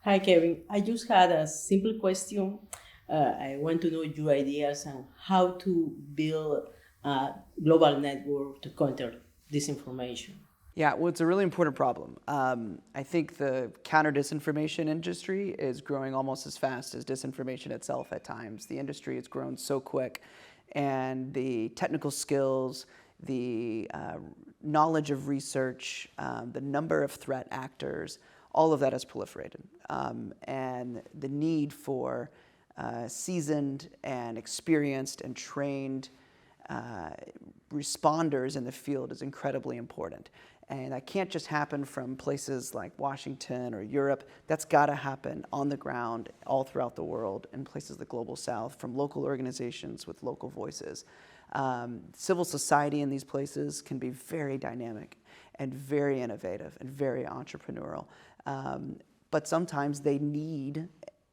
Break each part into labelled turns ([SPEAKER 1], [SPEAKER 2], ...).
[SPEAKER 1] Hi, Kevin. I just had a simple question. I want to know your ideas on how to build a global network to counter disinformation.
[SPEAKER 2] Yeah, well, it's a really important problem. I think the counter disinformation industry is growing almost as fast as disinformation itself at times. The industry has grown so quick, and the technical skills, the knowledge of research, the number of threat actors, all of that has proliferated. And the need for seasoned and experienced and trained responders in the field is incredibly important. And that can't just happen from places like Washington or Europe. That's got to happen on the ground all throughout the world in places like the Global South from local organizations with local voices. Civil society in these places can be very dynamic and very innovative and very entrepreneurial. But sometimes they need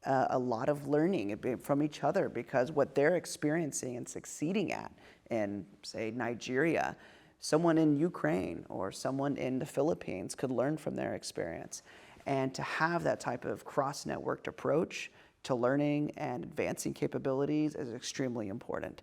[SPEAKER 2] a lot of learning from each other because what they're experiencing and succeeding at in, say, Nigeria, someone in Ukraine or someone in the Philippines could learn from their experience. And to have that type of cross-networked approach to learning and advancing capabilities is extremely important,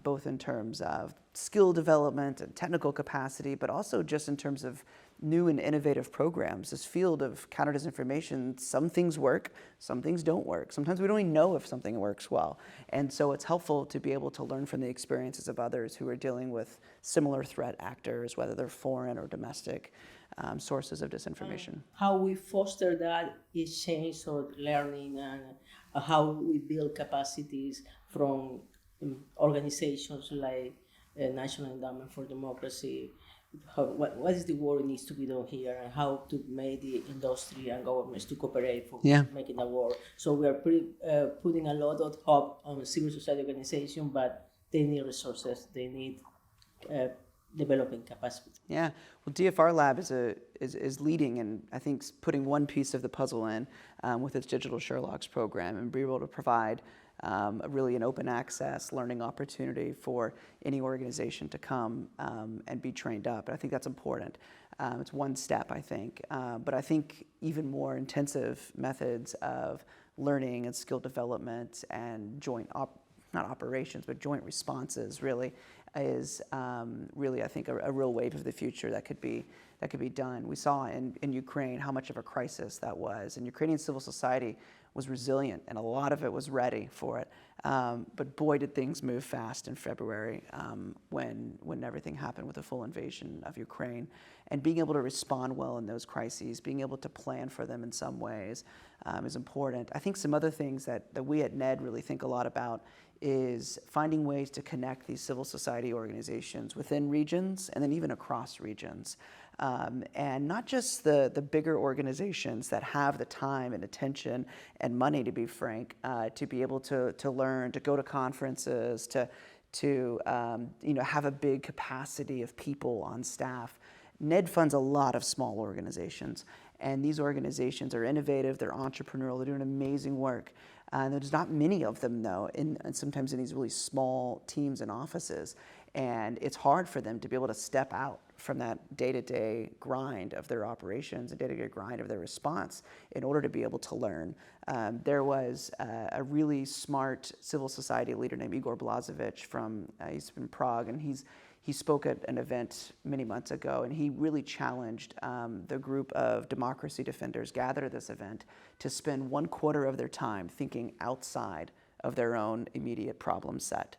[SPEAKER 2] both in terms of skill development and technical capacity, but also just in terms of new and innovative programs. This field of counter disinformation, some things work, some things don't work. Sometimes we don't even know if something works well. And so it's helpful to be able to learn from the experiences of others who are dealing with similar threat actors, whether they're foreign or domestic sources of disinformation.
[SPEAKER 1] How we foster that exchange of learning and how we build capacities from organizations like National Endowment for Democracy. What is the work needs to be done here, and how to make the industry and governments to cooperate for
[SPEAKER 2] Yeah.
[SPEAKER 1] making that work. So we are putting a lot of hope on civil society organization, but they need resources. They need uh, developing capacity.
[SPEAKER 2] Yeah, well, DFR Lab is leading and I think putting one piece of the puzzle in with its Digital Sherlocks program and be able to provide really an open access learning opportunity for any organization to come and be trained up. And I think that's important. It's one step, I think. But I think even more intensive methods of learning and skill development and not operations, but joint responses really is really, I think, a real wave of the future that could be done. We saw in Ukraine how much of a crisis that was, and Ukrainian civil society was resilient, and a lot of it was ready for it. But boy, did things move fast in February when everything happened with the full invasion of Ukraine. And being able to respond well in those crises, being able to plan for them in some ways is important. I think some other things that we at NED really think a lot about is finding ways to connect these civil society organizations within regions and then even across regions. And not just the bigger organizations that have the time and attention and money, to be frank, to be able to learn, to go to conferences, to have a big capacity of people on staff. NED funds a lot of small organizations, and these organizations are innovative, they're entrepreneurial, they're doing amazing work. There's not many of them, though, and sometimes in these really small teams and offices. And it's hard for them to be able to step out from that day-to-day grind of their operations and day-to-day grind of their response in order to be able to learn. There was a really smart civil society leader named Igor Blažević he's from Prague, and he spoke at an event many months ago, and he really challenged the group of democracy defenders gathered at this event to spend 1/4 of their time thinking outside of their own immediate problem set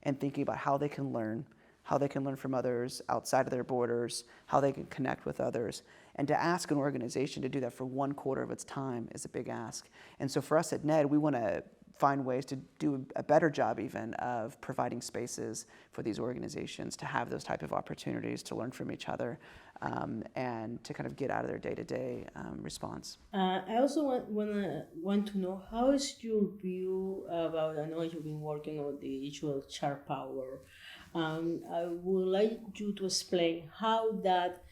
[SPEAKER 2] and thinking about how they can learn from others outside of their borders, how they can connect with others. And to ask an organization to do that for 1/4 of its time is a big ask. And so for us at NED, we want to find ways to do a better job even of providing spaces for these organizations to have those type of opportunities to learn from each other and to kind of get out of their day-to-day response.
[SPEAKER 1] I also want to know how is your view about, I know you've been working on the issue of sharp power. I would like you to explain how that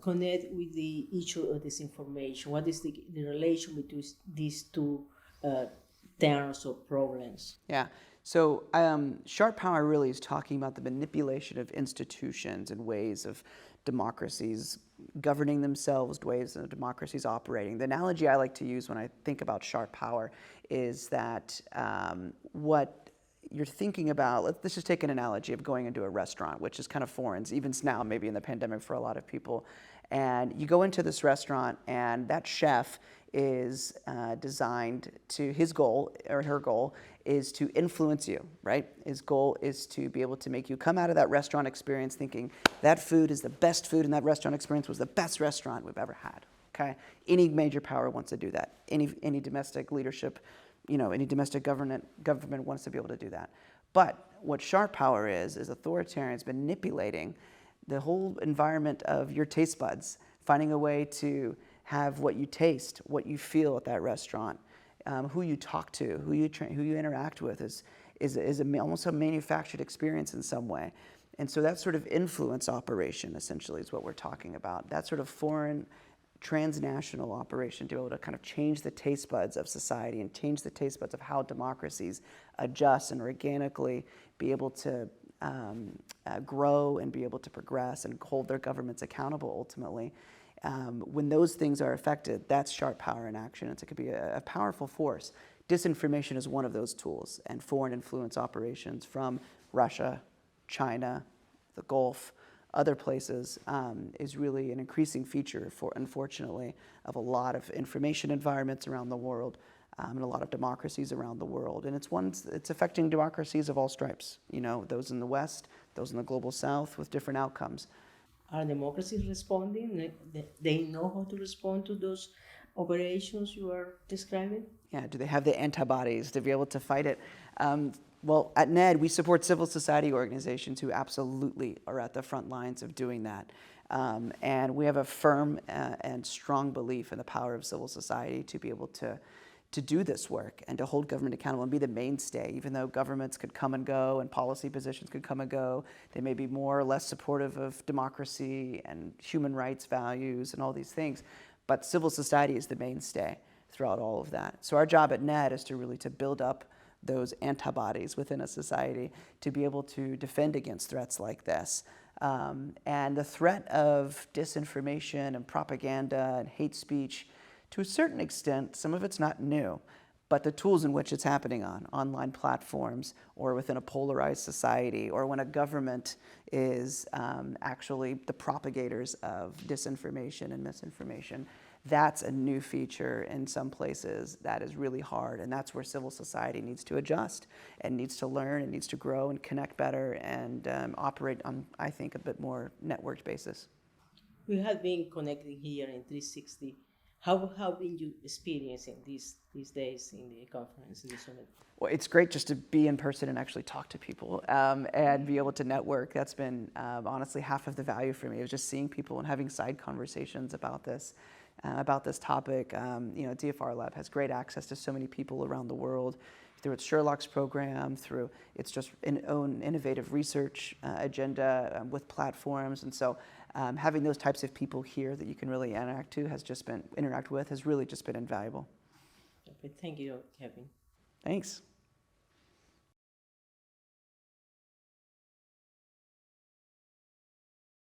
[SPEAKER 1] connect with the issue of disinformation. What is the relation between these two terms or problems?
[SPEAKER 2] Yeah. So, sharp power really is talking about the manipulation of institutions and ways of democracies governing themselves, ways of democracies operating. The analogy I like to use when I think about sharp power is that what you're thinking about, let's just take an analogy of going into a restaurant, which is kind of foreign, even now, maybe in the pandemic for a lot of people. And you go into this restaurant, and that chef is designed to, his goal or her goal is to influence you, right? His goal is to be able to make you come out of that restaurant experience thinking that food is the best food, and that restaurant experience was the best restaurant we've ever had. Okay? Any major power wants to do that. Any domestic leadership, any domestic government wants to be able to do that. But what sharp power is authoritarians manipulating the whole environment of your taste buds, finding a way to have what you taste, what you feel at that restaurant, who you talk to, who you interact with is almost a manufactured experience in some way. And so that sort of influence operation essentially is what we're talking about. That sort of foreign transnational operation to be able to kind of change the taste buds of society and change the taste buds of how democracies adjust and organically be able to grow and be able to progress and hold their governments accountable ultimately. When those things are affected, that's sharp power in action. It could be a powerful force. Disinformation is one of those tools, and foreign influence operations from Russia, China, the Gulf, other places is really an increasing feature, unfortunately, of a lot of information environments around the world and a lot of democracies around the world. And it's affecting democracies of all stripes, those in the West, those in the global South with different outcomes.
[SPEAKER 1] Are democracies responding? They know how to respond to those operations you are describing?
[SPEAKER 2] Yeah, do they have the antibodies to be able to fight it? Well, at NED, we support civil society organizations who absolutely are at the front lines of doing that. And we have a firm and strong belief in the power of civil society to be able to do this work and to hold government accountable and be the mainstay. Even though governments could come and go and policy positions could come and go, they may be more or less supportive of democracy and human rights values and all these things. But civil society is the mainstay throughout all of that. So our job at NED is to really to build up those antibodies within a society to be able to defend against threats like this. And the threat of disinformation and propaganda and hate speech, to a certain extent, some of it's not new, but the tools in which it's happening on, online platforms or within a polarized society, or when a government is actually the propagators of disinformation and misinformation, that's a new feature in some places that is really hard, and that's where civil society needs to adjust and needs to learn and needs to grow and connect better and operate on, I think, a bit more networked basis.
[SPEAKER 1] We have been connecting here in 360. How have been you experiencing these days in the conference, in the summit?
[SPEAKER 2] Well, it's great just to be in person and actually talk to people and be able to network. That's been honestly half of the value for me, is just seeing people and having side conversations about this topic. DFR Lab has great access to so many people around the world through its Sherlock's program, through its just own innovative research agenda with platforms. And so having those types of people here that you can really interact with has really just been invaluable.
[SPEAKER 1] Okay, thank you, Kevin.
[SPEAKER 2] Thanks.